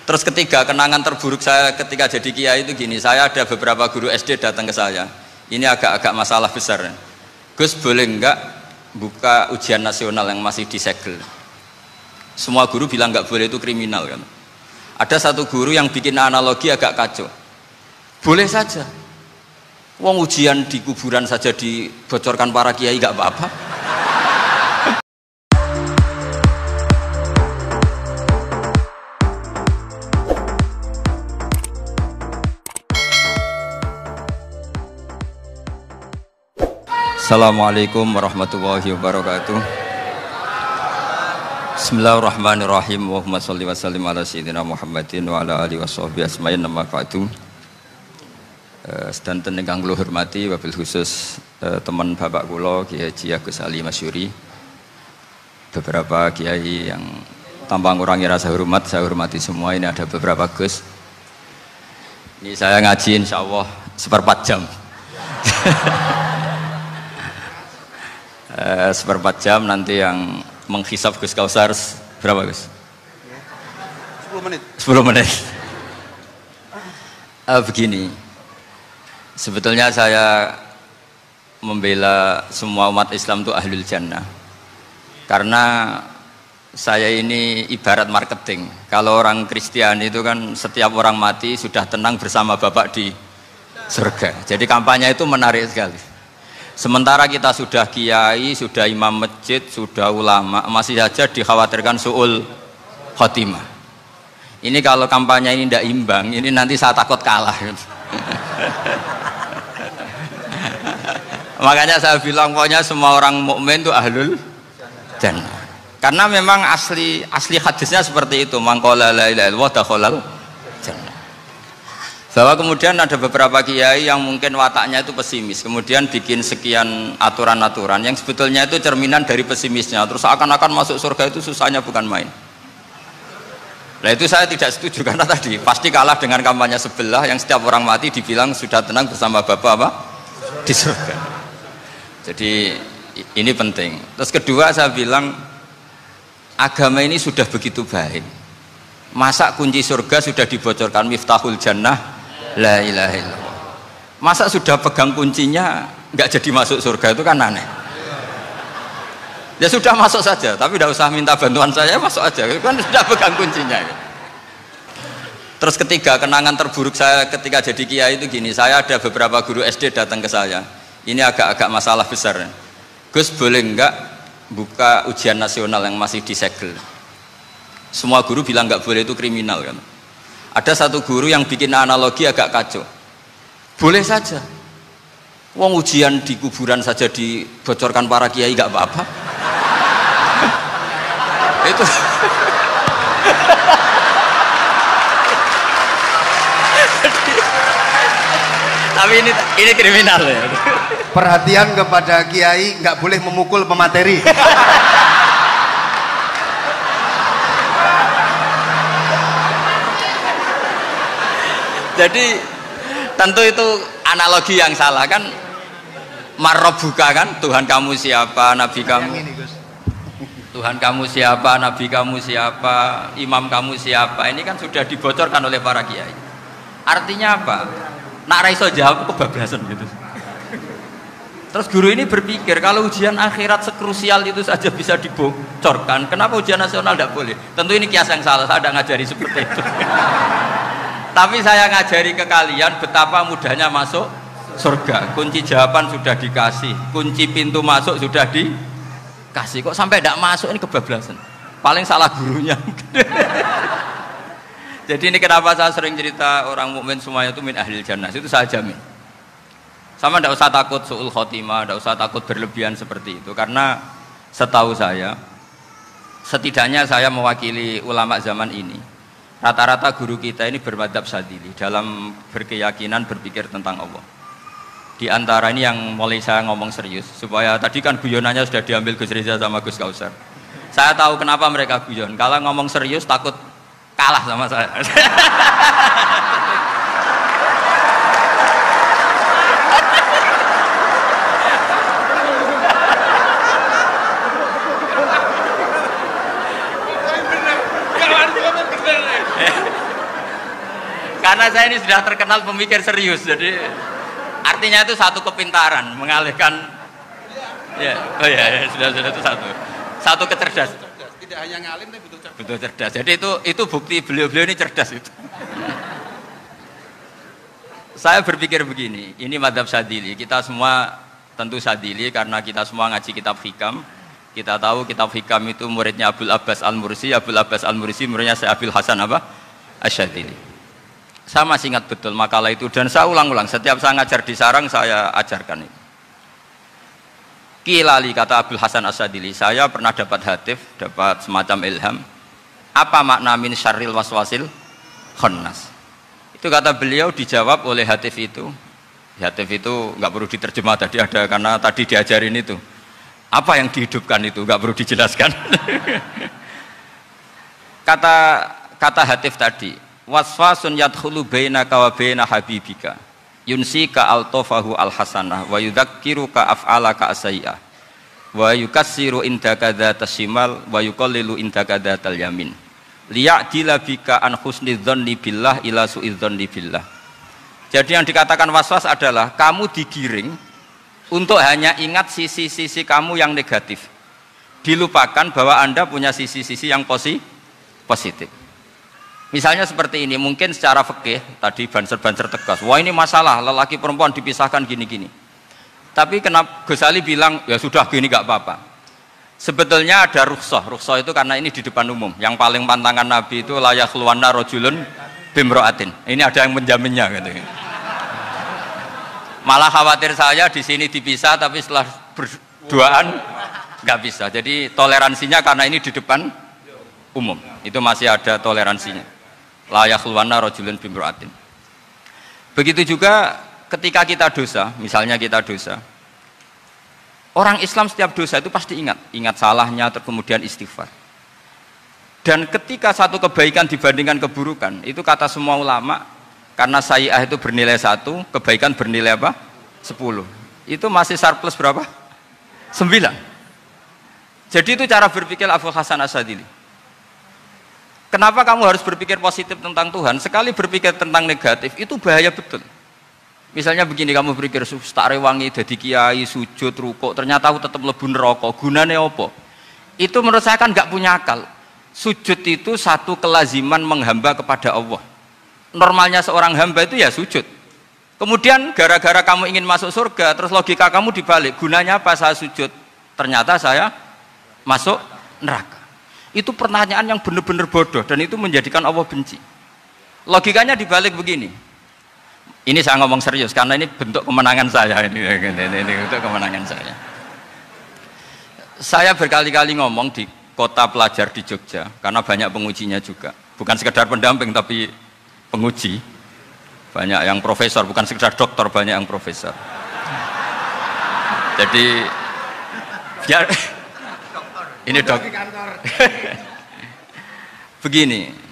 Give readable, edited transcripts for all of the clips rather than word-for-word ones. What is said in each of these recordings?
Terus ketiga, kenangan terburuk saya ketika jadi kiai itu gini, saya ada beberapa guru SD datang ke saya, ini agak-agak masalah besar. Gus, boleh enggak buka ujian nasional yang masih disegel? Semua guru bilang enggak boleh, itu kriminal kan. Ada satu guru yang bikin analogi agak kacau. Boleh saja, wong ujian di kuburan saja dibocorkan para kiai enggak apa-apa. Assalamualaikum warahmatullahi wabarakatuh. Bismillahirrahmanirrahim. Allahumma sholli wa sallim ala sayyidina Muhammadin wa ala alihi washabbihi asma'in nama ba'du. Sedanten ingkang kula hormati wabil khusus teman bapak kula Kiai Haji Agus Ali Masyuri. Beberapa kiai yang tanpa ngurangi rasa hormat, saya hormati semua. Ini ada beberapa Gus. Ini saya ngaji insyaallah seperempat jam. Seperempat jam, nanti yang menghisap Gus Kausar berapa Gus? 10 menit. 10 menit. Begini, sebetulnya saya membela semua umat Islam itu ahlul jannah, karena saya ini ibarat marketing. Kalau orang Kristiani itu kan setiap orang mati sudah tenang bersama Bapak di surga. Jadi kampanye itu menarik sekali. Sementara kita sudah kiai, sudah imam masjid, sudah ulama, masih saja dikhawatirkan su'ul khotimah. Ini kalau kampanye ini tidak imbang, ini nanti saya takut kalah. Makanya saya bilang pokoknya semua orang mukmin itu ahlul jannah. Karena memang asli hadisnya seperti itu, man qala la ilaha illallah dakhalal jannah. Bahwa kemudian ada beberapa kiai yang mungkin wataknya itu pesimis, kemudian bikin sekian aturan-aturan yang sebetulnya itu cerminan dari pesimisnya, terus akan-akan masuk surga itu susahnya bukan main. Nah itu saya tidak setuju, karena tadi pasti kalah dengan kampanye sebelah yang setiap orang mati dibilang sudah tenang bersama Bapak apa? Di surga. Jadi ini penting. Terus kedua saya bilang agama ini sudah begitu baik, masa kunci surga sudah dibocorkan, miftahul jannah la ilaha illallah. Masa sudah pegang kuncinya nggak jadi masuk surga, itu kan aneh. Ya sudah masuk saja, tapi tidak usah minta bantuan saya, masuk aja, kan sudah pegang kuncinya. Terus ketiga, kenangan terburuk saya ketika jadi kiai itu gini, saya ada beberapa guru SD datang ke saya, ini agak-agak masalah besar. Gus, boleh nggak buka ujian nasional yang masih disegel? Semua guru bilang nggak boleh, itu kriminal kan. Ada satu guru yang bikin analogi agak kacau. Boleh saja, wong ujian di kuburan saja dibocorkan para kiai nggak apa-apa. Itu tapi ini kriminal ya. Perhatian kepada kiai, nggak boleh memukul pemateri. Jadi tentu itu analogi yang salah kan. Marrobuka kan, Tuhan kamu siapa, Nabi kamu. Tuhan kamu siapa, Nabi kamu siapa, imam kamu siapa. Ini kan sudah dibocorkan oleh para kiai. Artinya apa? Nak raiso jawab kebablasan gitu. Terus guru ini berpikir kalau ujian akhirat sekrusial itu saja bisa dibocorkan, kenapa ujian nasional tidak boleh? Tentu ini kias yang salah, saya tidak ngajari seperti itu. Tapi saya ngajari ke kalian betapa mudahnya masuk surga. Kunci jawaban sudah dikasih, kunci pintu masuk sudah dikasih. Kok sampai tidak masuk, ini kebablasan. Paling salah gurunya. Jadi ini kenapa saya sering cerita orang mukmin semuanya itu min ahlil jannah, itu saya jamin. Sama tidak usah takut su'ul khotimah, tidak usah takut berlebihan seperti itu. Karena setahu saya, setidaknya saya mewakili ulama zaman ini, rata-rata guru kita ini bermadzhab Syadzili dalam berkeyakinan berpikir tentang Allah. Di antara ini yang mulai saya ngomong serius, supaya tadi kan guyonannya sudah diambil Gus Reza sama Gus Kausar. Saya tahu kenapa mereka guyon, kalau ngomong serius takut kalah sama saya. Karena saya ini sudah terkenal pemikir serius, jadi artinya itu satu kepintaran mengalihkan. Ya, oh ya, sudah itu satu kecerdasan. Tidak hanya ngalim tapi betul cerdas. Betul cerdas. Jadi itu bukti beliau-beliau ini cerdas itu. Saya berpikir begini, ini madhab Syadzili. Kita semua tentu Syadzili karena kita semua ngaji kitab hikam. Kita tahu kitab hikam itu muridnya Abul Abbas Al-Mursi. Abul Abbas Al-Mursi muridnya Syekh Abil Hasan apa? Asy-Syadzili. Saya masih ingat betul makalah itu dan saya ulang-ulang. Setiap saya ngajar di sarang saya ajarkan itu. Kilali kata Abul Hasan Asy-Syadzili, saya pernah dapat hatif, dapat semacam ilham. Apa makna min syarril waswasil khannas? Itu kata beliau dijawab oleh hatif itu. Hatif itu nggak perlu diterjemah tadi ada karena tadi diajarin itu. Apa yang dihidupkan itu nggak perlu dijelaskan. kata hatif tadi, waswasun yadkhulu bainaka wa baina habibika. Yunsika altofahu alhasanah wa yudzakiruka af'alaka asai'ah wa yukassiru indaka dzatas shimal wa yuqallilu indaka dzatal yamin. Liya'dila bika an husnidzanni billah ila su'idzanni billah. Jadi yang dikatakan waswas adalah kamu digiring untuk hanya ingat sisi-sisi kamu yang negatif, dilupakan bahwa Anda punya sisi-sisi yang positif. Misalnya seperti ini, mungkin secara fikih tadi banser-banser tegas, wah ini masalah lelaki perempuan dipisahkan gini-gini. Tapi kenapa Ghazali bilang ya sudah gini gak apa-apa. Sebetulnya ada rukhsah itu karena ini di depan umum. Yang paling pantangan Nabi itu la yakhluwanna rajulun bimra'atin. Ini ada yang menjaminnya gitu. Malah khawatir saya di sini dipisah tapi setelah berduaan nggak bisa. Jadi toleransinya karena ini di depan umum. Itu masih ada toleransinya. La yakhluwanna rajulun bimra'atin. Begitu juga ketika kita dosa, misalnya kita dosa. Orang Islam setiap dosa itu pasti ingat salahnya, kemudian istighfar. Dan ketika satu kebaikan dibandingkan keburukan, itu kata semua ulama, karena sayyi'ah itu bernilai 1, kebaikan bernilai apa? 10. Itu masih surplus berapa? 9. Jadi itu cara berpikir Abul Hasan Asy-Syadzili. Kenapa kamu harus berpikir positif tentang Tuhan? Sekali berpikir tentang negatif, itu bahaya betul. Misalnya begini, kamu berpikir tak rewangi jadi kiai sujud rukuk ternyata aku tetap lebu neraka, gunane apa? Itu menurut saya kan nggak punya akal. Sujud itu satu kelaziman menghamba kepada Allah. Normalnya seorang hamba itu ya sujud. Kemudian gara-gara kamu ingin masuk surga, terus logika kamu dibalik, gunanya apa saya sujud? Ternyata saya masuk neraka. Itu pertanyaan yang benar-benar bodoh dan itu menjadikan Allah benci. Logikanya dibalik begini. Ini saya ngomong serius karena ini bentuk kemenangan saya ini bentuk kemenangan saya. Saya berkali-kali ngomong di kota pelajar di Jogja karena banyak pengujinya juga. Bukan sekedar pendamping tapi penguji. Banyak yang profesor, bukan sekedar doktor, banyak yang profesor. Jadi biar ini dok. Begini.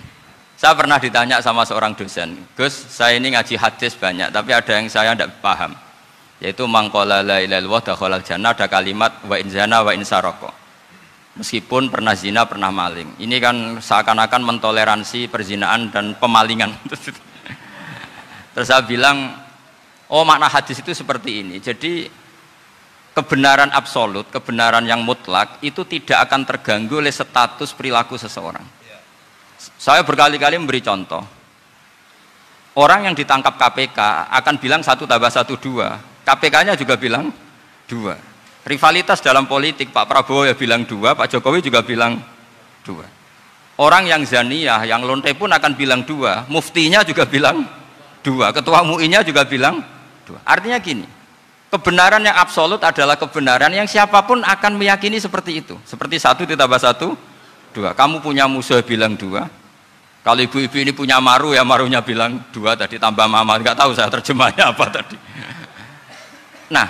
Saya pernah ditanya sama seorang dosen, Gus, saya ini ngaji hadis banyak, tapi ada yang saya tidak paham, yaitu mangkola la ilaha illallah dakhalal jannah, ada kalimat wa in zana wa in saraka. Meskipun pernah zina, pernah maling. Ini kan seakan-akan mentoleransi perzinaan dan pemalingan. Terus saya bilang, oh makna hadis itu seperti ini. Jadi kebenaran absolut, kebenaran yang mutlak itu tidak akan terganggu oleh status perilaku seseorang. Saya berkali-kali memberi contoh. Orang yang ditangkap KPK akan bilang 1 + 1 2. KPK-nya juga bilang 2. Rivalitas dalam politik, Pak Prabowo ya bilang 2, Pak Jokowi juga bilang 2. Orang yang zaniyah, yang lonte pun akan bilang 2. Muftinya juga bilang 2. Ketua MUI-nya juga bilang 2. Artinya gini, kebenaran yang absolut adalah kebenaran yang siapapun akan meyakini seperti itu. Seperti 1 + 1 2. Kamu punya musuh bilang 2. Kalau ibu-ibu ini punya maru ya marunya bilang 2 tadi tambah mama, nggak tahu saya terjemahnya apa tadi. Nah,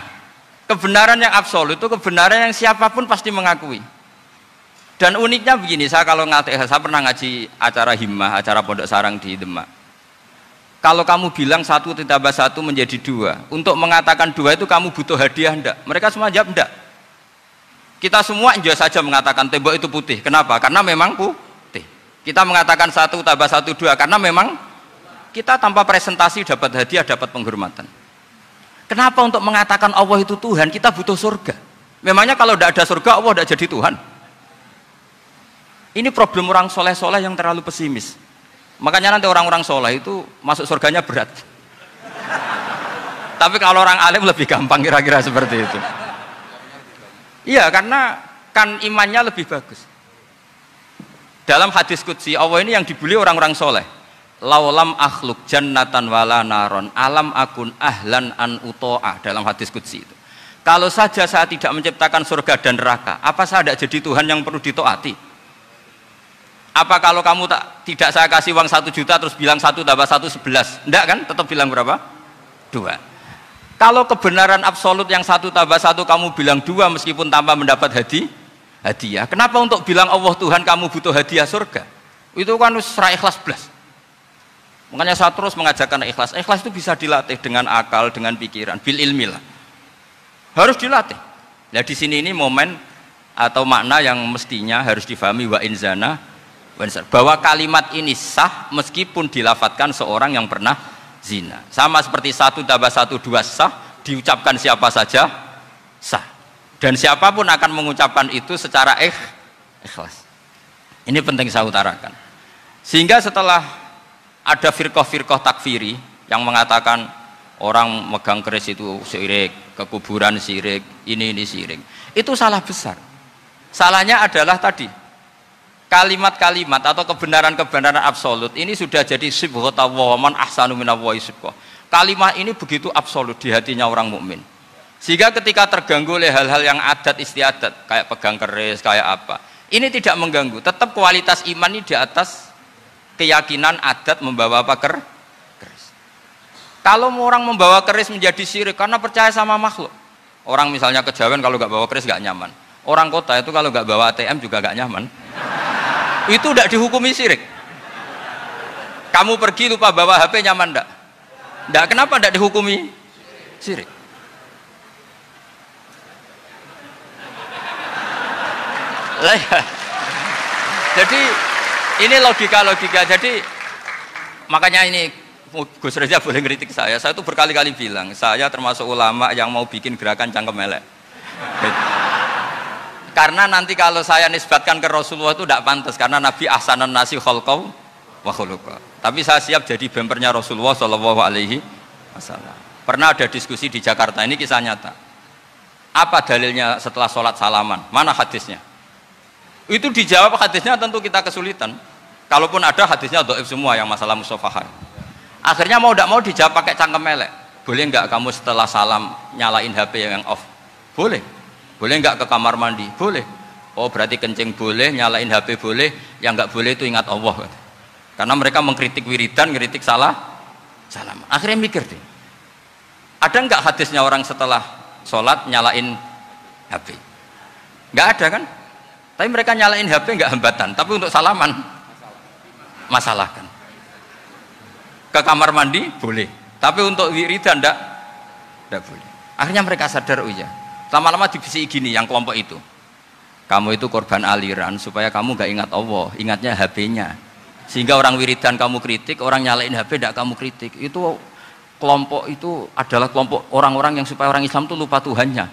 kebenaran yang absolut itu kebenaran yang siapapun pasti mengakui. Dan uniknya begini, saya kalau saya pernah ngaji acara himmah, acara pondok sarang di Demak. Kalau kamu bilang 1 + 1 menjadi 2, untuk mengatakan 2 itu kamu butuh hadiah enggak? Mereka semua jawab enggak. Kita semua enjoy saja mengatakan tembok itu putih. Kenapa? Karena memang putih. Kita mengatakan 1 + 1 2 karena memang kita tanpa presentasi dapat hadiah, dapat penghormatan. Kenapa untuk mengatakan Allah itu Tuhan kita butuh surga? Memangnya kalau tidak ada surga Allah tidak jadi Tuhan? Ini problem orang soleh-soleh yang terlalu pesimis. Makanya nanti orang-orang soleh itu masuk surganya berat. Tapi kalau orang alim lebih gampang kira-kira seperti itu. Iya, karena kan imannya lebih bagus. Dalam hadis qudsi Allah ini yang dibuli orang-orang soleh. Laulam akhluk jannatan wala naron alam akun ahlan an uto'a, dalam hadis qudsi itu. Kalau saja saya tidak menciptakan surga dan neraka, apa saya tidak jadi Tuhan yang perlu ditaati? Apa kalau kamu tidak saya kasih uang 1 juta terus bilang 1 tambah 1 11? Enggak kan? Tetap bilang berapa? 2. Kalau kebenaran absolut yang 1 tambah 1 kamu bilang 2 meskipun tanpa mendapat hadiah. Kenapa untuk bilang Allah Tuhan kamu butuh hadiah surga? Itu kan serai ikhlas belas. Makanya saya terus mengajarkan ikhlas. Ikhlas itu bisa dilatih dengan akal, dengan pikiran, bil ilmi lah. Harus dilatih. Nah di sini ini momen atau makna yang mestinya harus difahami wa inzana, bahwa kalimat ini sah meskipun dilafatkan seorang yang pernah zina. Sama seperti 1 tambah 1 2 sah, diucapkan siapa saja sah. Dan siapapun akan mengucapkan itu secara ikhlas. Ini penting saya utarakan. Sehingga setelah ada firqah-firqah takfiri yang mengatakan orang megang keris itu syirik, ke kuburan syirik, ini syirik. Itu salah besar. Salahnya adalah tadi kalimat-kalimat atau kebenaran-kebenaran absolut ini sudah jadi sibghatullah man ahsanu minallahi sibghah. Kalimat ini begitu absolut di hatinya orang mukmin. Sehingga ketika terganggu oleh hal-hal yang adat istiadat kayak pegang keris, kayak apa, ini tidak mengganggu. Tetap kualitas iman ini di atas keyakinan adat membawa apa keris. Kalau orang membawa keris menjadi syirik karena percaya sama makhluk. Orang misalnya kejawen kalau nggak bawa keris nggak nyaman. Orang kota itu kalau nggak bawa ATM juga nggak nyaman. Itu tidak dihukumi syirik. Kamu pergi lupa bawa HP nyaman enggak? Enggak, kenapa tidak dihukumi syirik? Jadi ini logika-logika. Jadi makanya ini Gus Reza boleh ngeritik saya itu berkali-kali bilang saya termasuk ulama yang mau bikin gerakan cangkem elek. Karena nanti kalau saya nisbatkan ke Rasulullah itu tidak pantas karena Nabi ahsanan nasi khalqaw wa khuluqa. Tapi saya siap jadi bempernya Rasulullah Shallallahu Alaihi Wasallam. Pernah ada diskusi di Jakarta, ini kisah nyata. Apa dalilnya setelah sholat salaman? Mana hadisnya? Itu dijawab hadisnya tentu kita kesulitan. Kalaupun ada hadisnya dhaif semua yang masalah musafahah. Akhirnya mau tidak mau dijawab pakai cangkem elek. Boleh nggak kamu setelah salam nyalain HP yang off? Boleh. Boleh nggak ke kamar mandi? Boleh. Oh berarti kencing boleh, nyalain HP boleh, yang nggak boleh itu ingat Allah. Karena mereka mengkritik wiridan, ngeritik salam. Akhirnya mikir deh, ada nggak hadisnya orang setelah sholat nyalain HP? Nggak ada kan? Tapi mereka nyalain HP nggak hambatan, tapi untuk salaman masalah kan? Ke kamar mandi boleh, tapi untuk wiridan nggak boleh. Akhirnya mereka sadar, oh iya. Lama-lama dibisi gini yang kelompok itu, kamu itu korban aliran supaya kamu gak ingat Allah, ingatnya HP-nya. Sehingga orang wiridan kamu kritik, orang nyalain HP tidak kamu kritik. Itu kelompok itu adalah kelompok orang-orang yang supaya orang Islam itu lupa Tuhannya.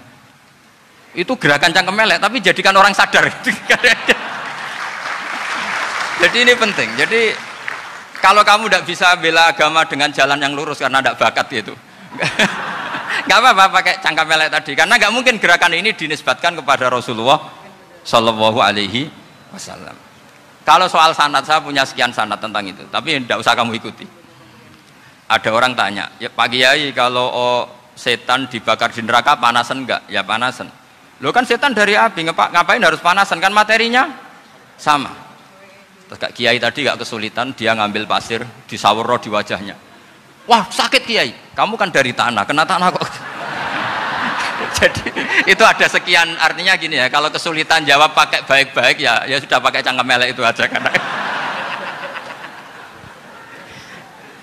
Itu gerakan cangkem elek, tapi jadikan orang sadar. Jadi ini penting. Jadi kalau kamu tidak bisa bela agama dengan jalan yang lurus karena tidak bakat itu, nggak apa-apa pakai cangkem elek tadi, karena nggak mungkin gerakan ini dinisbatkan kepada Rasulullah Shallallahu Alaihi Wasallam. Kalau soal sanad, saya punya sekian sanad tentang itu, tapi tidak usah kamu ikuti. Ada orang tanya, ya Pak Kiai, kalau setan dibakar di neraka panasan enggak? Ya panasan. Lo kan setan dari api, ngapain harus panasan? Kan materinya sama. Terus Kak Kiai tadi gak kesulitan, dia ngambil pasir, disawur di wajahnya. Wah sakit Kiai, kamu kan dari tanah, kena tanah kok. Jadi itu ada sekian, artinya gini ya, kalau kesulitan jawab pakai baik-baik ya sudah pakai cangkem elek itu aja kan.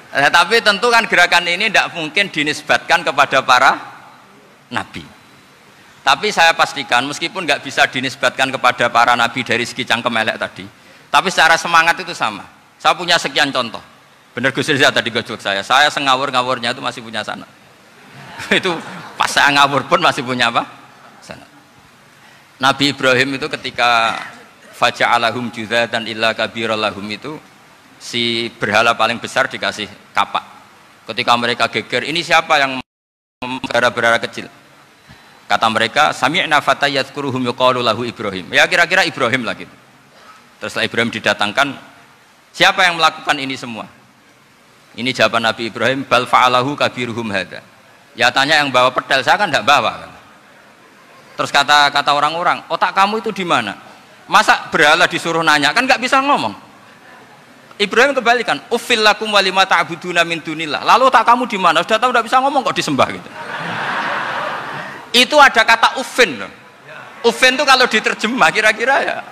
Nah, tapi tentu kan gerakan ini tidak mungkin dinisbatkan kepada para nabi. Tapi saya pastikan meskipun nggak bisa dinisbatkan kepada para nabi dari segi cangkem elek tadi, tapi secara semangat itu sama. Saya punya sekian contoh. Bener Gus Riza tadi gojok saya sengawur-ngawurnya itu masih punya sanad. Itu pas saya ngawur pun masih punya apa? Sanad. Nabi Ibrahim itu ketika faja'alahum juzatan illa kabirallahum itu si berhala paling besar dikasih kapak. Ketika mereka geger, ini siapa yang berhala kecil? Kata mereka, sami'na fatay yadhkuruhum yuqalu lahu Ibrahim. Ya kira-kira Ibrahim lah gitu. Terus setelah Ibrahim didatangkan, siapa yang melakukan ini semua? Ini jawaban Nabi Ibrahim, bal fa'alahu kabiruhum hadza. Ya tanya yang bawa pedal, saya kan tidak bawa kan. Terus kata orang-orang, otak kamu itu di mana? Masa berhala disuruh nanya, kan nggak bisa ngomong. Ibrahim kembalikan, uffil lakum wa lima ta'buduna min dunillah. Lalu otak kamu di mana? Sudah tahu nggak bisa ngomong kok disembah gitu. Itu ada kata uffin loh. Uffin itu kalau diterjemah kira-kira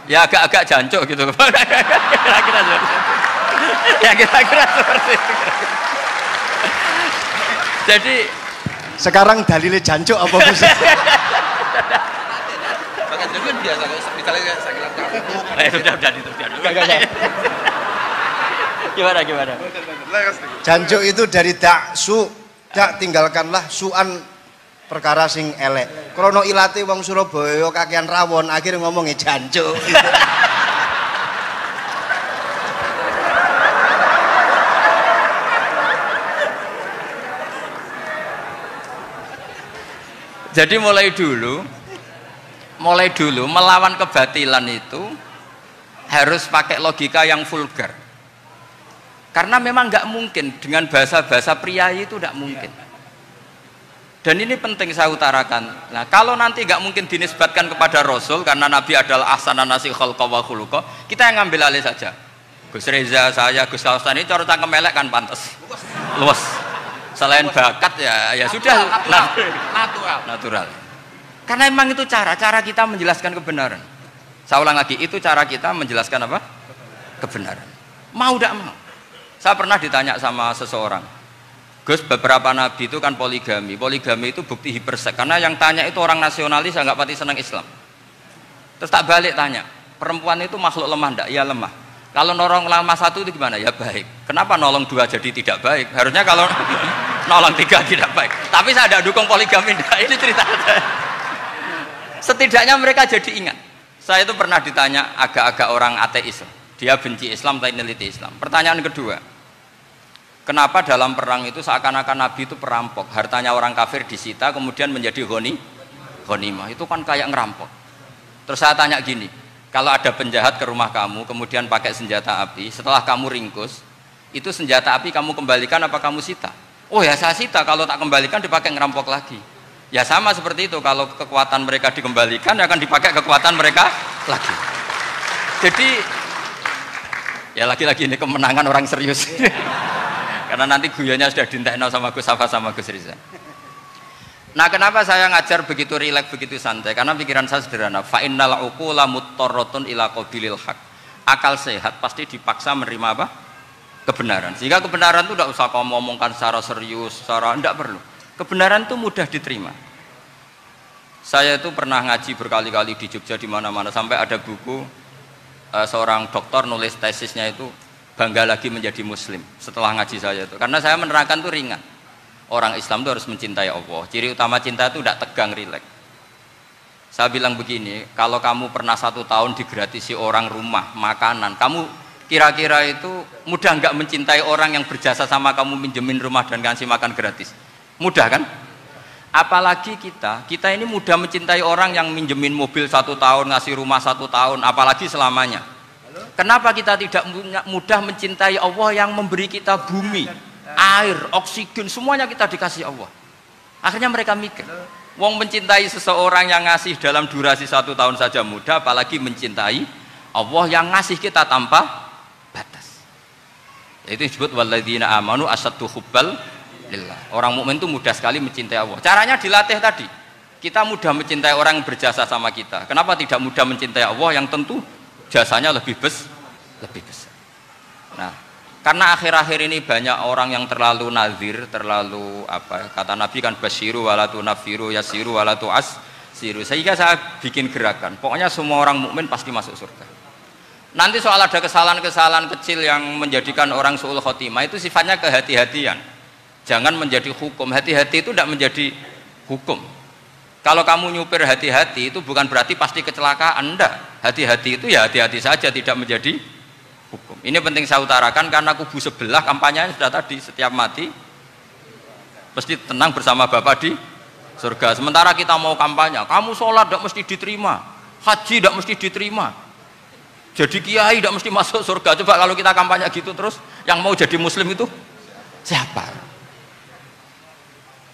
ya agak-agak jancuk gitu. Kira-kira ya kira-kira seperti itu. Jadi sekarang dalilnya jancuk apa Gus? Maka itu kan biasa kalau misalnya saya bilang sudah itu. Gimana? Jancuk itu dari daksu, dak tinggalkanlah suan perkara sing elek. Krono ilate wong Surabaya kakean rawon akhirnya ngomongnya jancuk. Jadi mulai dulu melawan kebatilan itu harus pakai logika yang vulgar. Karena memang nggak mungkin dengan bahasa-bahasa priayi itu nggak mungkin. Dan ini penting saya utarakan. Nah, kalau nanti nggak mungkin dinisbatkan kepada Rasul karena Nabi adalah ahsanan nasi khalqa wa khuluqa, kita yang ngambil alih saja. Gus Reza, saya, Gus Kaustan ini cara cangkem elek kan pantas. Luas. Selain bakat ya sudah natural. Karena memang itu cara kita menjelaskan kebenaran. Saya ulang lagi, itu cara kita menjelaskan apa? Kebenaran. Mau tidak mau. Saya pernah ditanya sama seseorang, Gus, beberapa nabi itu kan poligami itu bukti hipersek. Karena yang tanya itu orang nasionalis yang nggak pati senang Islam. Terus tak balik tanya, perempuan itu makhluk lemah enggak? Ya lemah. Kalau nolong lama satu itu gimana? Ya baik. Kenapa nolong dua jadi tidak baik? Harusnya kalau nolong tiga tidak baik. Tapi saya tidak dukung poligami. Ini cerita saya. Setidaknya mereka jadi ingat. Saya itu pernah ditanya agak-agak orang ateis. Dia benci Islam tapi neliti Islam. Pertanyaan kedua, kenapa dalam perang itu seakan-akan Nabi itu perampok? Hartanya orang kafir disita kemudian menjadi ghanimah. Itu kan kayak ngerampok. Terus saya tanya gini, kalau ada penjahat ke rumah kamu kemudian pakai senjata api, setelah kamu ringkus, itu senjata api kamu kembalikan apa kamu sita? Oh ya saya sita, kalau tak kembalikan dipakai ngerampok lagi. Ya sama seperti itu, kalau kekuatan mereka dikembalikan ya akan dipakai kekuatan mereka lagi. Jadi ya lagi-lagi ini kemenangan orang serius. Karena nanti guyonnya sudah dintekno sama Gus Safa sama Gus Riza. Nah, kenapa saya ngajar begitu rileks, begitu santai? Karena pikiran saya sederhana. Fa innal uqula muttarratun ila qabilil haq. Akal sehat pasti dipaksa menerima apa? Kebenaran. Sehingga kebenaran itu tidak usah kamu ngomongkan secara serius, secara tidak perlu. Kebenaran itu mudah diterima. Saya itu pernah ngaji berkali-kali di Jogja di mana-mana sampai ada buku seorang dokter nulis tesisnya itu bangga lagi menjadi muslim setelah ngaji saya itu. Karena saya menerangkan itu ringan. Orang Islam itu harus mencintai Allah. Ciri utama cinta itu tidak tegang, rileks. Saya bilang begini, kalau kamu pernah 1 tahun digratisi orang rumah, makanan, kamu kira-kira itu mudah nggak mencintai orang yang berjasa sama kamu minjemin rumah dan kasih makan gratis? Mudah kan? Apalagi kita ini mudah mencintai orang yang minjemin mobil 1 tahun, ngasih rumah 1 tahun, apalagi selamanya. Kenapa kita tidak mudah mencintai Allah yang memberi kita bumi, air, oksigen, semuanya kita dikasih Allah? Akhirnya mereka mikir, wong mencintai seseorang yang ngasih dalam durasi 1 tahun saja mudah, apalagi mencintai Allah yang ngasih kita tanpa batas. Itu disebut walladzina amanu asaddu hubbal lillah. Orang mukmin itu mudah sekali mencintai Allah. Caranya dilatih tadi. Kita mudah mencintai orang yang berjasa sama kita. Kenapa tidak mudah mencintai Allah yang tentu jasanya lebih besar? Nah, karena akhir-akhir ini banyak orang yang terlalu nazir, terlalu apa? Kata Nabi kan basyiru walatu nafiru yasiru walatu as siru. Sehingga saya bikin gerakan. Pokoknya semua orang mukmin pasti masuk surga. Nanti soal ada kesalahan-kesalahan kecil yang menjadikan orang su'ul khotimah itu sifatnya kehati-hatian. Jangan menjadi hukum. Hati-hati itu tidak menjadi hukum. Kalau kamu nyupir hati-hati itu bukan berarti pasti kecelakaan, enggak. Hati-hati itu ya hati-hati saja, tidak menjadi hukum. Ini penting saya utarakan karena kubu sebelah kampanyenya sudah tadi, setiap mati pasti tenang bersama Bapak di surga. Sementara kita mau kampanye, kamu sholat tidak mesti diterima, haji tidak mesti diterima, jadi kiai tidak mesti masuk surga. Coba kalau kita kampanye gitu terus, yang mau jadi muslim itu siapa?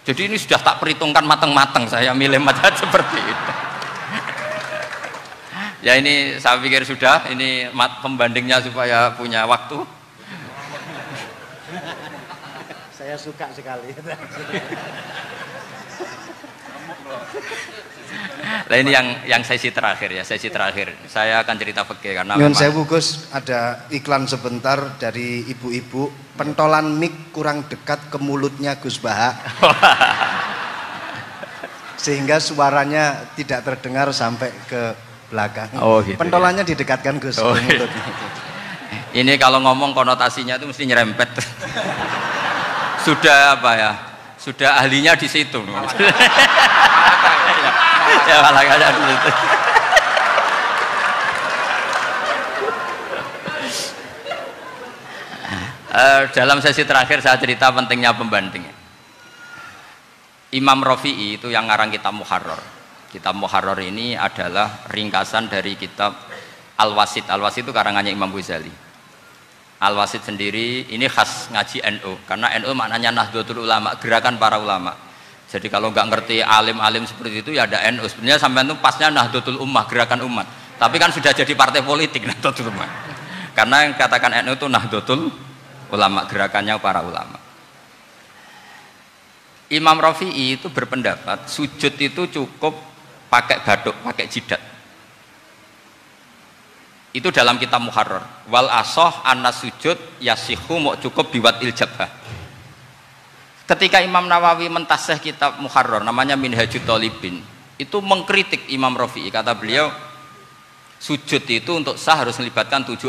Jadi ini sudah tak perhitungkan matang-matang, saya milih mazhab seperti itu. Ya ini saya pikir sudah, ini pembandingnya supaya punya waktu. Saya suka sekali. Nah ini yang sesi terakhir ya, sesi terakhir. Saya akan cerita fikih karena Nyun sewu Gus, ada iklan sebentar dari ibu-ibu, pentolan mic kurang dekat ke mulutnya Gus Baha. Sehingga suaranya tidak terdengar sampai ke belakang. Oh, gitu, pentolannya ya? Didekatkan Gus ke mulutnya. Ini kalau ngomong konotasinya itu mesti nyerempet. Sudah apa ya? Sudah ahlinya di situ. Ya malah ada di situ. Dalam sesi terakhir saya cerita pentingnya pembanding. Imam Rafi'i itu yang ngarang kitab Muharrar. Kitab Muharrar ini adalah ringkasan dari kitab Al-Wasit. Al-Wasit itu karangannya Imam Ghazali. Al-Wasit sendiri ini khas ngaji NU, karena NU maknanya Nahdlatul Ulama, gerakan para ulama. Jadi kalau nggak ngerti alim-alim seperti itu ya ada NU. Sebenarnya sampai itu pasnya Nahdlatul Ummah, gerakan umat. Tapi kan sudah jadi partai politik Nahdlatul Ummah. Karena yang katakan NU itu Nahdlatul Ulama, gerakannya para ulama. Imam Rafi'i itu berpendapat sujud itu cukup pakai baduk, pakai jidat. Itu dalam kitab Muharrar. Wal asoh anna sujud yasihu mau cukup biwat iljabah. Ketika Imam Nawawi mentasih kitab Muharrar namanya Minhajut Thalibin, itu mengkritik Imam Rafi'i. Kata beliau sujud itu untuk sah harus melibatkan 7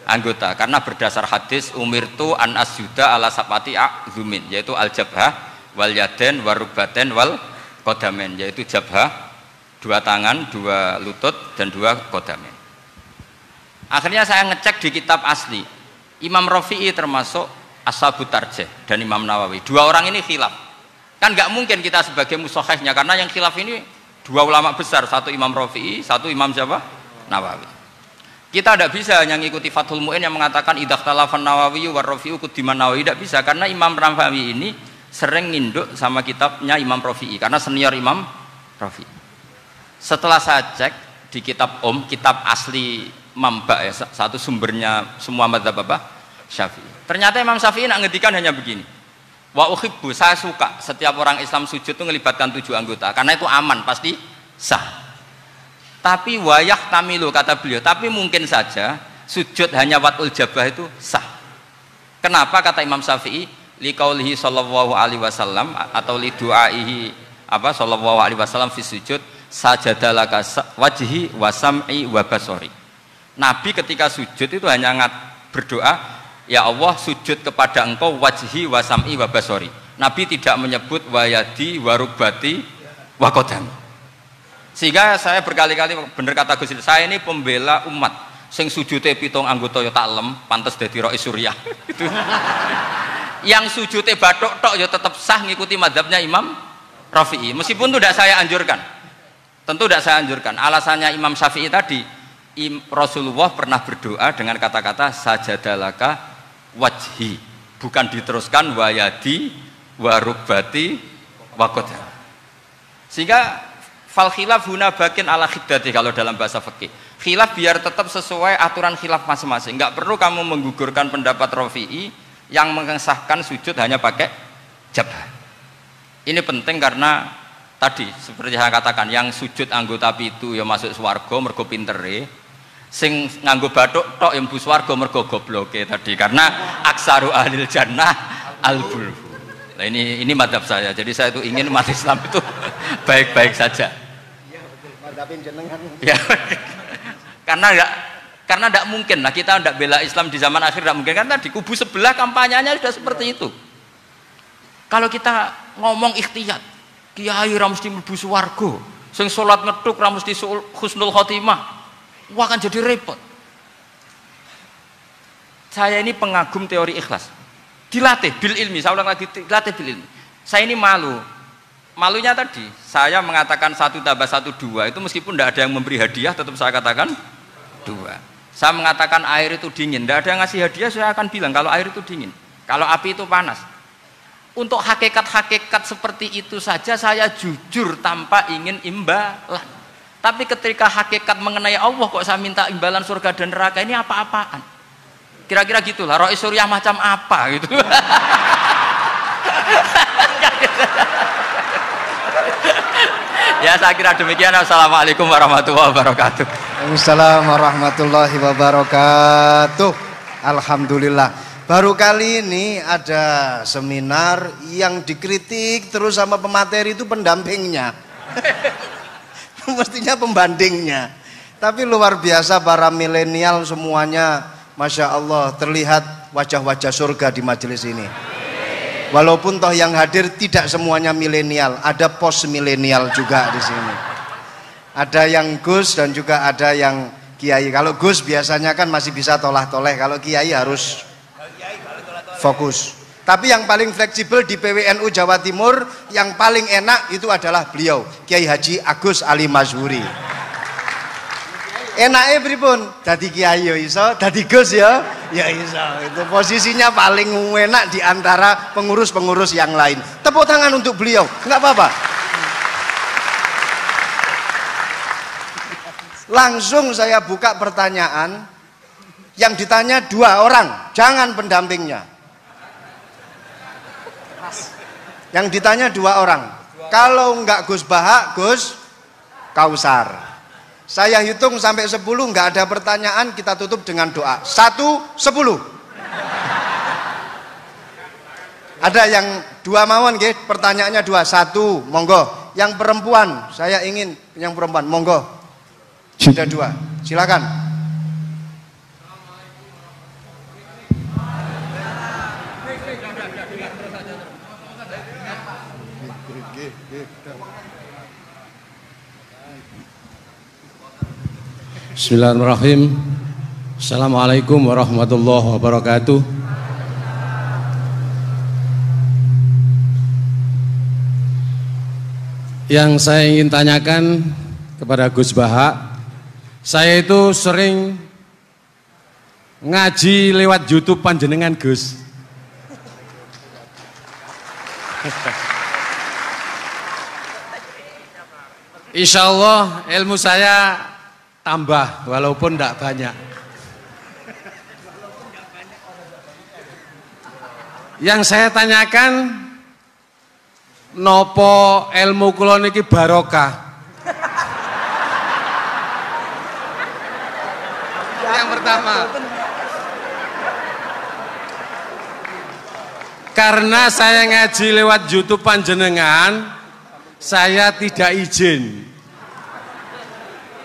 anggota karena berdasar hadis umirtu an asjuda ala sabati a'zumin, yaitu al jabhah wal yaden warubaten wal kodamen, yaitu jabhah 2 tangan, 2 lutut dan 2 kodamen. Akhirnya saya ngecek di kitab asli, Imam Rafi'i termasuk Ashabut Tarjih dan Imam Nawawi. 2 orang ini khilaf. Kan nggak mungkin kita sebagai mushahihnya, karena yang khilaf ini 2 ulama besar, satu Imam Rafi'i, satu Imam siapa? Nawawi. Kita tidak bisa hanya ngikuti Fathul Mu'in yang mengatakan idzakhtalafan Nawawi war Rafi'u kudiman Nawawi, tidak bisa, karena Imam Nawawi ini sering nginduk sama kitabnya Imam Rafi'i karena senior Imam Rafi'i. Setelah saya cek di kitab kitab asli Mamba ya, satu sumbernya semua mazhab apa? Syafi'i. Ternyata Imam Syafi'i nak ngedikan hanya begini. Wa uhibbu, saya suka setiap orang Islam sujud itu melibatkan 7 anggota karena itu aman, pasti sah. Tapi wayah tamilu, kata beliau, tapi mungkin saja sujud hanya watul jabah itu sah. Kenapa kata Imam Syafi'i? Liqaulihi sallallahu alaihi wasallam atau li du'aihi apa sallallahu alaihi wasallam fi sujud sajadalaka wajhi wa sam'i wa basari. Nabi ketika sujud itu hanya berdoa, ya Allah sujud kepada engkau wajhi wa sam'i wa basari. Nabi tidak menyebut wayadi wa rukbati wa qadam. Sehingga saya berkali-kali bener kata Gus, saya ini pembela umat. Sing sujute 7 anggota ya tak lem, pantes dadi Rais Suriah. Itu. Yang sujute bathuk tok ya tetap sah ngikuti mazhabnya Imam Rafi'i. Meskipun itu tidak saya anjurkan. Tentu tidak saya anjurkan. Alasannya Imam Syafi'i tadi, Rasulullah pernah berdoa dengan kata-kata sajadalaka wajhi, bukan diteruskan wayadi warubati wakoda. Sehingga fal khilaf huna bakin ala khiddati kalau dalam bahasa fikih. Khilaf biar tetap sesuai aturan khilaf masing-masing. Enggak perlu kamu menggugurkan pendapat Rafi'i yang mengesahkan sujud hanya pakai jabah. Ini penting karena tadi seperti saya katakan, yang sujud anggota itu ya masuk swarga mergo pintere, sing nganggo bathuk tok yang mlebu swarga mergo gobloke tadi, karena aksaru ahlil jannah al-bulhu. Nah ini madhab saya, jadi saya itu ingin umat Islam itu baik-baik saja. Iya betul, madhabin jenengan. Ya, karena Karena tidak mungkin lah kita tidak bela Islam di zaman akhir, tidak mungkin. Karena di kubu sebelah kampanyenya sudah seperti itu. Kalau kita ngomong ikhtiyat, kiai ra mesti mlebu swarga, sing salat ngethuk ra mesti husnul khotimah, wah akan jadi repot. Saya ini pengagum teori ikhlas. Dilatih bil ilmi, saya ulang lagi, dilatih bil ilmi. Saya ini malu. Malunya tadi, saya mengatakan 1 tambah 1 2, itu meskipun tidak ada yang memberi hadiah, tetap saya katakan 2. Saya mengatakan air itu dingin, tidak ada yang ngasih hadiah, saya akan bilang kalau air itu dingin, kalau api itu panas. Untuk hakikat-hakikat seperti itu saja saya jujur tanpa ingin imbalan. Tapi ketika hakikat mengenai Allah kok saya minta imbalan surga dan neraka, ini apa-apaan? Kira-kira gitulah, Rois Suriah macam apa gitu. Ya saya kira demikian. Assalamualaikum warahmatullahi wabarakatuh. Waalaikumsalam warahmatullahi wabarakatuh. Alhamdulillah. Baru kali ini ada seminar yang dikritik terus sama pemateri itu pendampingnya. Mestinya pembandingnya. Tapi luar biasa para milenial semuanya, Masya Allah, terlihat wajah-wajah surga di majelis ini. Walaupun toh yang hadir tidak semuanya milenial, ada post milenial juga di sini. Ada yang Gus dan juga ada yang Kiai. Kalau Gus biasanya kan masih bisa tolah-toleh, kalau Kiai harus fokus. Tapi yang paling fleksibel di PWNU Jawa Timur, yang paling enak itu adalah beliau, Kiai Haji Agus Ali Mazhuri. Enaknya pripun? Dadi Kiai ya iso, dadi Gus ya iso. Itu posisinya paling enak di antara pengurus-pengurus yang lain. Tepuk tangan untuk beliau, enggak apa-apa. Langsung saya buka pertanyaan. Yang ditanya 2 orang, jangan pendampingnya. Yang ditanya 2 orang. Kalau enggak Gus Baha, Gus Kausar. Saya hitung sampai 10, enggak ada pertanyaan, kita tutup dengan doa. 1, 10. Ada yang 2 mawon nggih, pertanyaannya 2. 1, monggo. Yang perempuan, saya ingin yang perempuan, monggo. Sudah 2. Silakan. Bismillahirrahmanirrahim. Assalamualaikum warahmatullahi wabarakatuh. Yang saya ingin tanyakan kepada Gus Baha, saya itu sering ngaji lewat YouTube panjenengan Gus. Insya Allah ilmu saya tambah walaupun tidak banyak. Yang saya tanyakan, nopo ilmu kula niki barokah? Yang pertama, karena saya ngaji lewat YouTube panjenengan, saya tidak izin.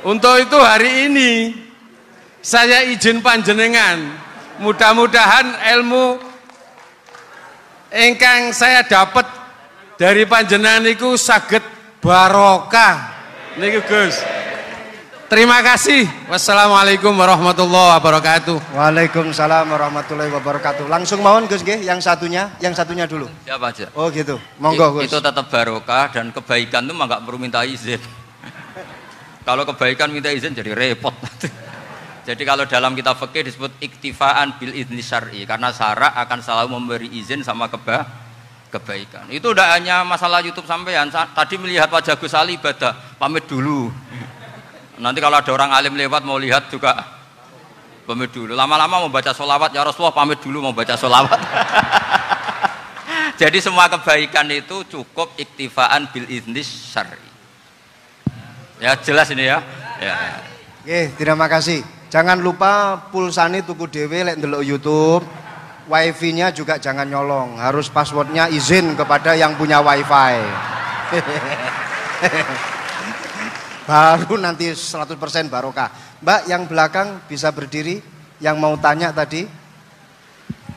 Untuk itu hari ini saya izin panjenengan. Mudah-mudahan ilmu ingkang saya dapat dari panjenengan niku saged barokah. Niku Gus. Terima kasih. Wassalamualaikum warahmatullahi wabarakatuh. Waalaikumsalam warahmatullahi wabarakatuh. Langsung mawon Gus nggih, yang satunya dulu. Siapa aja? Oh gitu. Monggo Gus. Itu tetap barokah dan kebaikan itu mah nggak perlu minta izin. Kalau kebaikan minta izin jadi repot. Jadi kalau dalam kitab fikih disebut iktifaan bil idzni syar'i, karena syara akan selalu memberi izin sama kebaikan. Itu udah hanya masalah YouTube sampean. Tadi melihat wajah Gus Ali ibadah, pamit dulu. Nanti kalau ada orang alim lewat mau lihat juga pamit dulu. Lama-lama mau baca sholawat, ya Rasulullah pamit dulu mau baca sholawat. Jadi semua kebaikan itu cukup iktifaan bil idzni syar'i. Ya jelas ini ya. Ya. Oke, terima kasih. Jangan lupa pulsane tuku dhewe lek ndelok YouTube. Wifi-nya juga jangan nyolong. Harus passwordnya izin kepada yang punya wifi. baru nanti 100% barokah. Mbak yang belakang bisa berdiri, yang mau tanya tadi.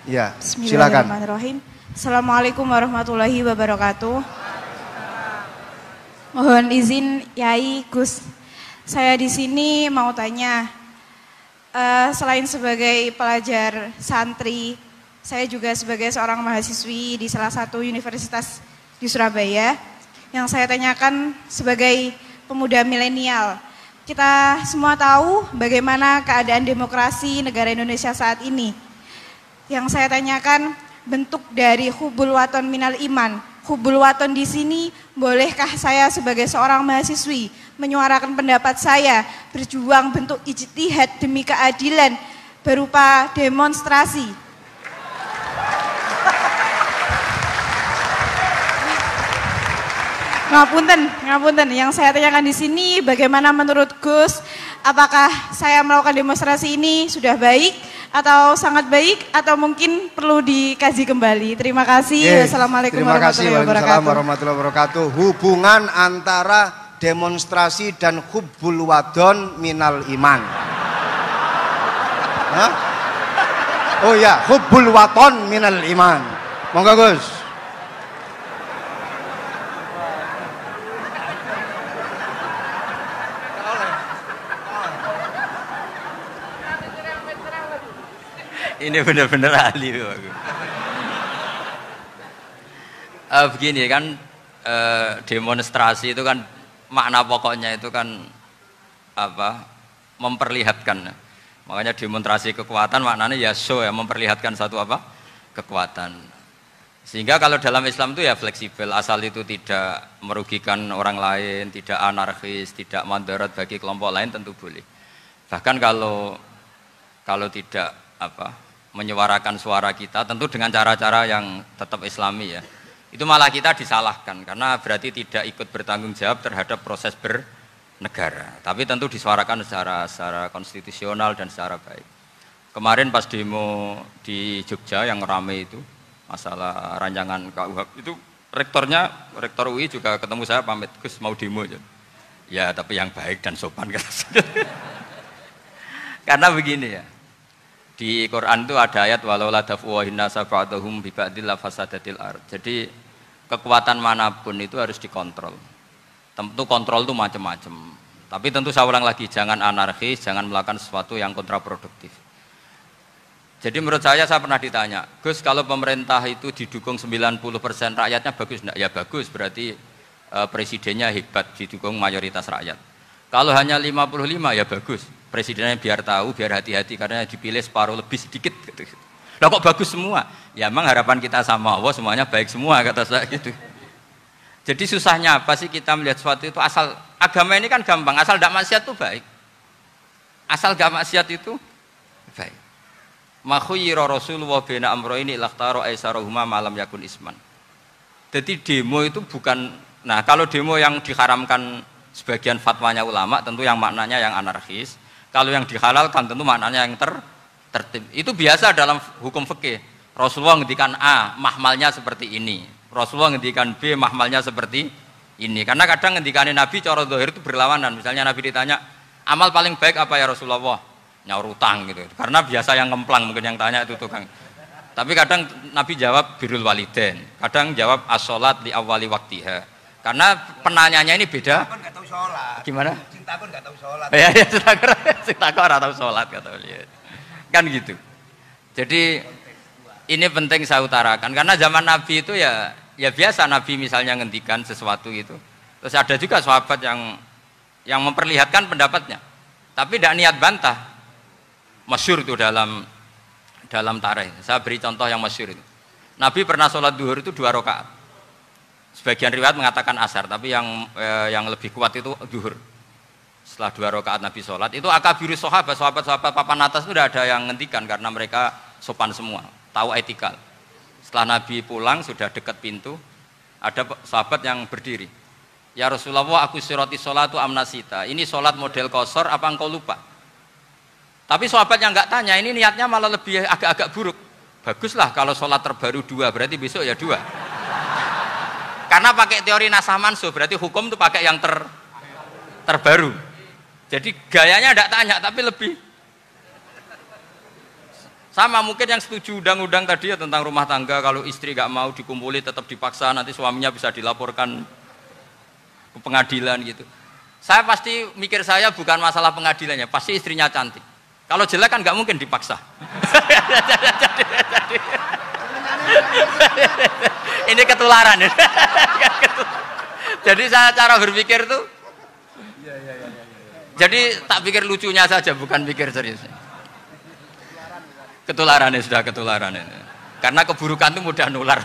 Ya, silakan. Bismillahirrahmanirrahim. Assalamualaikum warahmatullahi wabarakatuh. Mohon izin Yai Gus, saya di sini mau tanya, selain sebagai pelajar santri, saya juga sebagai seorang mahasiswi di salah satu universitas di Surabaya. Yang saya tanyakan sebagai pemuda milenial, kita semua tahu bagaimana keadaan demokrasi negara Indonesia saat ini. Yang saya tanyakan, bentuk dari hubul waton minal iman. Hubul waton di sini, bolehkah saya sebagai seorang mahasiswi menyuarakan pendapat saya, berjuang bentuk ijtihad demi keadilan berupa demonstrasi? Ngapunten. Yang saya tanyakan di sini, bagaimana menurut Gus, apakah saya melakukan demonstrasi ini sudah baik atau sangat baik atau mungkin perlu dikaji kembali? Terima kasih. Wassalamualaikum warahmatullahi wabarakatuh. Hubungan antara demonstrasi dan hubbul wadon minal iman. Hah? Oh ya, hubbul waton minal iman. Monggo Gus. Ini benar-benar ahli. Begini kan, demonstrasi itu kan makna pokoknya itu kan apa? Memperlihatkan. Makanya demonstrasi kekuatan maknanya ya show, ya, memperlihatkan satu apa? Kekuatan. Sehingga kalau dalam Islam itu ya fleksibel, asal itu tidak merugikan orang lain, tidak anarkis, tidak mandorot bagi kelompok lain tentu boleh. Bahkan kalau tidak apa? Menyuarakan suara kita tentu dengan cara-cara yang tetap islami ya, itu malah kita disalahkan karena berarti tidak ikut bertanggung jawab terhadap proses bernegara, tapi tentu disuarakan secara konstitusional dan secara baik. Kemarin pas demo di Jogja yang ramai itu masalah rancangan KUHP itu, rektor UI juga ketemu saya, pamit Gus mau demo ya tapi yang baik dan sopan karena begini ya, di Quran itu ada ayat walau la daf'uhin nasa ba'dahum bi ba'dil la fasadatil ard. Jadi kekuatan manapun itu harus dikontrol. Tentu kontrol itu macam-macam. Tapi tentu saya ulang lagi, jangan anarkis, jangan melakukan sesuatu yang kontraproduktif. Jadi menurut saya pernah ditanya, Gus kalau pemerintah itu didukung 90% rakyatnya bagus enggak? Ya bagus, berarti presidennya hebat, didukung mayoritas rakyat. Kalau hanya 55 ya bagus. Presidennya biar tahu, biar hati-hati karena dipilih separuh lebih sedikit gitu. Lah kok bagus semua? Ya emang harapan kita sama Allah semuanya baik semua kata saya gitu. Jadi susahnya apa sih kita melihat sesuatu itu, asal agama ini kan gampang, asal tidak maksiat itu baik. Asal gak maksiat itu baik. Ma khuyyira Rasulullah baina amrayni ilakhtara aisarahuma malam yakun isman. Jadi demo itu bukan, nah kalau demo yang diharamkan sebagian fatwanya ulama tentu yang maknanya yang anarkis. Kalau yang dihalalkan tentu maknanya yang tertib. Itu biasa dalam hukum fikih. Rasulullah ngendikan A, mahmalnya seperti ini. Rasulullah ngendikan B, mahmalnya seperti ini. Karena kadang ngendikane Nabi cara zahir itu berlawanan. Misalnya Nabi ditanya, amal paling baik apa ya Rasulullah? Nyaur utang gitu. Karena biasa yang ngemplang mungkin yang tanya itu tukang. Tapi kadang Nabi jawab birrul walidain. Kadang jawab as-sholat li awwali waktiha. Karena penanyanya ini beda. Kan enggak tahu sholat. Gimana? Cinta kan enggak tahu sholat. Ya, cinta kok ora tahu sholat kata beliau. Kan gitu. Jadi ini penting saya utarakan karena zaman Nabi itu ya biasa Nabi misalnya ngendikan sesuatu itu. Terus ada juga sahabat yang memperlihatkan pendapatnya. Tapi tidak niat bantah. Masyhur itu dalam tarikh. Saya beri contoh yang masyhur itu. Nabi pernah sholat duhur itu 2 rakaat. Sebagian riwayat mengatakan asar, tapi yang lebih kuat itu duhur. Setelah 2 rakaat Nabi sholat, itu akabirus sahabat papan atas itu tidak ada yang ngentikan karena mereka sopan semua, tahu etikal. Setelah Nabi pulang sudah dekat pintu, ada sahabat yang berdiri. Ya Rasulullah, aku siroti sholatu amnasita. Ini sholat model kosor, apa engkau lupa? Tapi sahabat yang nggak tanya, ini niatnya malah lebih agak-agak buruk. Baguslah kalau sholat terbaru 2, berarti besok ya 2. Karena pakai teori nasah mansuh, berarti hukum itu pakai yang terbaru. Jadi gayanya tidak tanya tapi lebih sama mungkin yang setuju undang-undang tadi ya tentang rumah tangga, kalau istri nggak mau dikumpuli tetap dipaksa, nanti suaminya bisa dilaporkan ke pengadilan gitu. Saya pasti mikir saya bukan masalah pengadilannya, pasti istrinya cantik. Kalau jelek kan nggak mungkin dipaksa. Ini ketularan ya. Jadi saya cara berpikir tuh, jadi tak pikir lucunya saja, bukan pikir serius. Ketularan ya, sudah ketularan ini. Karena keburukan itu mudah nular.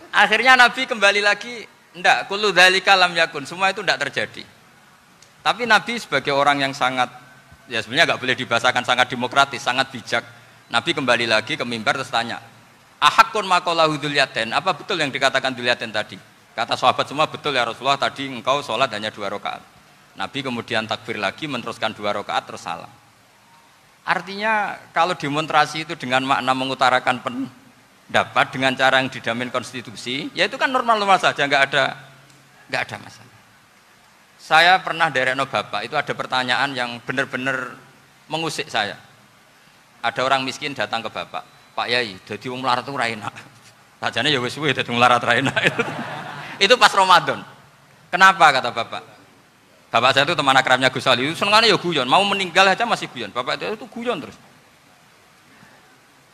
Akhirnya Nabi kembali lagi, enggak, kullu dzalika lam yakun, semua itu enggak terjadi. Tapi Nabi sebagai orang yang sangat, ya sebenarnya nggak boleh dibahasakan sangat demokratis, sangat bijak. Nabi kembali lagi ke mimbar terus tanya, ahakun makolahu dzulyaten, apa betul yang dikatakan dzulyaten tadi? Kata sahabat semua, betul ya Rasulullah, tadi engkau sholat hanya 2 rakaat. Nabi kemudian takbir lagi, meneruskan 2 rakaat terus salam. Artinya kalau demonstrasi itu dengan makna mengutarakan pendapat dengan cara yang dijamin konstitusi, ya itu kan normal-normal saja, nggak ada masalah. Saya pernah derekno bapak, itu ada pertanyaan yang benar-benar mengusik saya. Ada orang miskin datang ke bapak, Pak Yai, jadi wong melarat itu ra enak. Sajane ya wis suwe dadi wong melarat ra enak. Itu pas Ramadan. Kenapa kata bapak? Bapak saya itu teman akrabnya Gus Ali, senengannya ya guyon, mau meninggal aja masih guyon. Bapak itu guyon terus.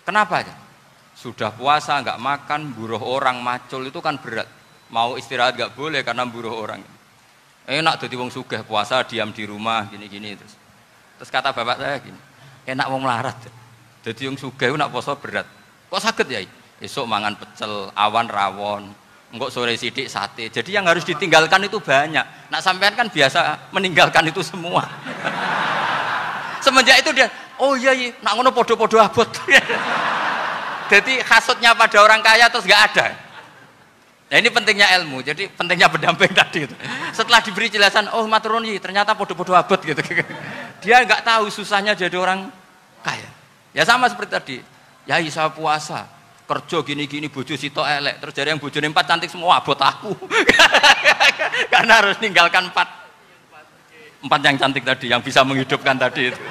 Kenapa aja? Sudah puasa nggak makan, buruh orang, macul itu kan berat. Mau istirahat nggak boleh karena buruh orang. Enak jadi wong sugih puasa diam di rumah gini-gini terus. Terus kata bapak saya gini, enak wong melarat. Jadi wong sugih nak puasa berat. Kok sakit ya? Esok mangan pecel, awan rawon, engkok sore sidik sate. Jadi yang harus ditinggalkan itu banyak. Nak sampean kan biasa meninggalkan itu semua. Semenjak itu dia, oh iya, nak ngono podo-podo abot. Jadi hasutnya pada orang kaya terus nggak ada. Nah ini pentingnya ilmu, jadi pentingnya pendamping tadi itu. Setelah diberi jelasan, oh maturun ternyata podo-podo abot gitu. Dia nggak tahu susahnya jadi orang kaya. Ya sama seperti tadi, ya saya puasa, kerja gini-gini, bojo sitok elek, terus jadi yang bojone 4 cantik semua, abot aku. Karena harus ninggalkan 4 yang cantik tadi, yang bisa menghidupkan tadi itu.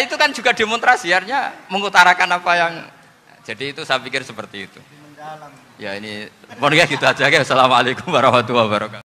Itu kan juga demonstrasi, artinya mengutarakan apa yang, jadi itu saya pikir seperti itu. Ya ini, pokoknya gitu aja. Assalamualaikum warahmatullahi wabarakatuh.